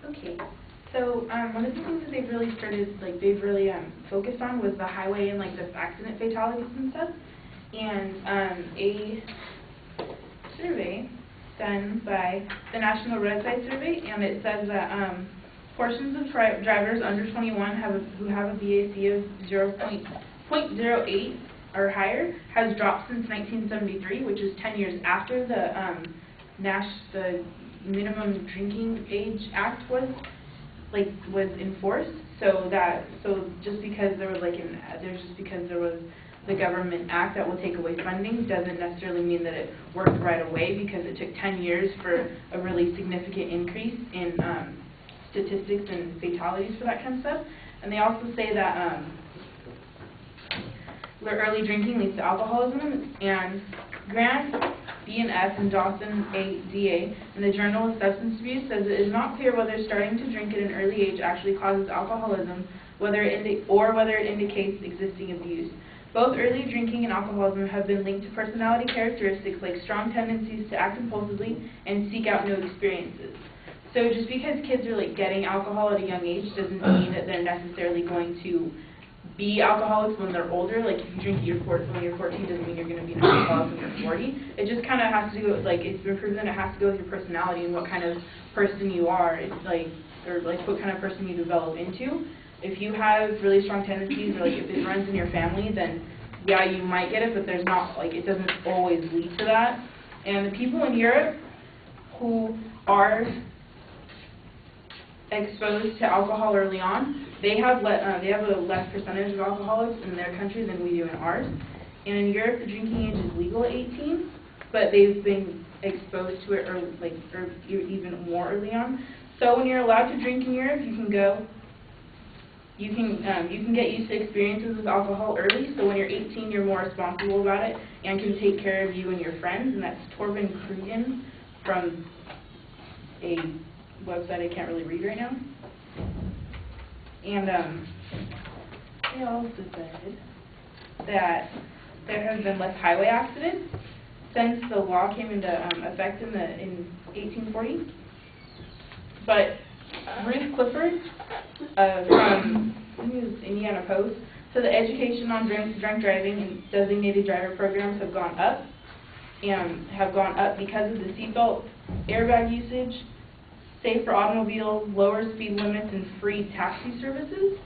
Okay. So one of the things that they've really focused on was the highway and the accident fatalities and stuff. And a survey done by the National Roadside Survey, and it says that portions of drivers under 21 who have a BAC of 0.08 or higher has dropped since 1973, which is 10 years after the the Minimum Drinking Age Act was enforced. So just because there was the government act that will take away funding doesn't necessarily mean that it worked right away, because it took 10 years for a really significant increase in statistics and fatalities for that kind of stuff. And they also say that early drinking leads to alcoholism, and Grant, B&S, and Dawson, DA, in the Journal of Substance Abuse says it is not clear whether starting to drink at an early age actually causes alcoholism, whether it indicates existing abuse. Both early drinking and alcoholism have been linked to personality characteristics like strong tendencies to act impulsively and seek out new experiences. So just because kids are getting alcohol at a young age doesn't mean that they're necessarily going to be alcoholics when they're older. Like if you drink when you're 14 doesn't mean you're going to be an alcoholic when you're 40. It just kind of has to go with, it's been proven that it has to go with your personality and what kind of person you are, or what kind of person you develop into. If you have really strong tendencies, or if it runs in your family, then yeah, you might get it, but there's not, it doesn't always lead to that. And the people in Europe who are exposed to alcohol early on, they have a less percentage of alcoholics in their country than we do in ours. And in Europe, the drinking age is legal at 18, but they've been exposed to it even more early on. So when you're allowed to drink in Europe, you can get used to experiences with alcohol early. So when you're 18, you're more responsible about it and can take care of you and your friends. And that's Torben Krugen from a website I can't really read right now. And they also said that there have been less highway accidents since the law came into effect in 1840. But Ruth Clifford from Indiana Post said the education on drunk driving and designated driver programs have gone up because of the seatbelt, airbag usage, safer automobiles, lower speed limits, and free taxi services.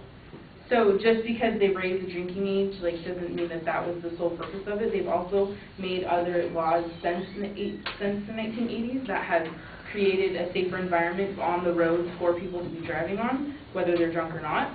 So just because they've raised the drinking age, doesn't mean that that was the sole purpose of it. They've also made other laws since the 1980s that have created a safer environment on the roads for people to be driving on, whether they're drunk or not.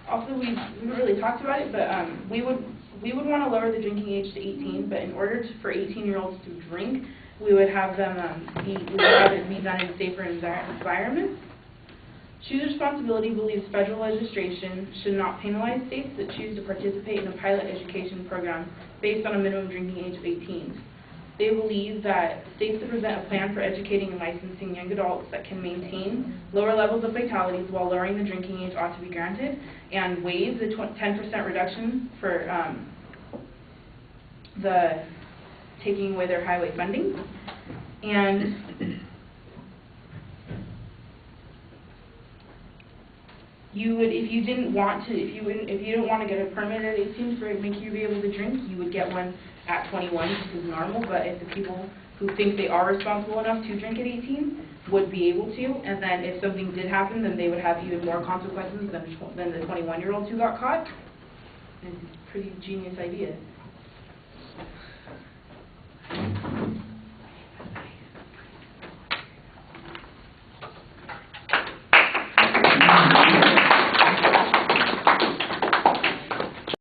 Also, we haven't really talked about it, but we would want to lower the drinking age to 18. But in order for 18-year-olds to drink, we would have them be done in safer environments. Choose Responsibility believes federal legislation should not penalize states that choose to participate in a pilot education program based on a minimum drinking age of 18. They believe that states that present a plan for educating and licensing young adults that can maintain lower levels of fatalities while lowering the drinking age ought to be granted, and waive the 10% reduction for the taking away their highway funding. And you would, if you didn't want to get a permit at 18 for it make you be able to drink, you would get one at 21, which is normal. But if the people who think they are responsible enough to drink at 18 would be able to, and then if something did happen, then they would have even more consequences than the 21-year-olds who got caught. It's a pretty genius idea.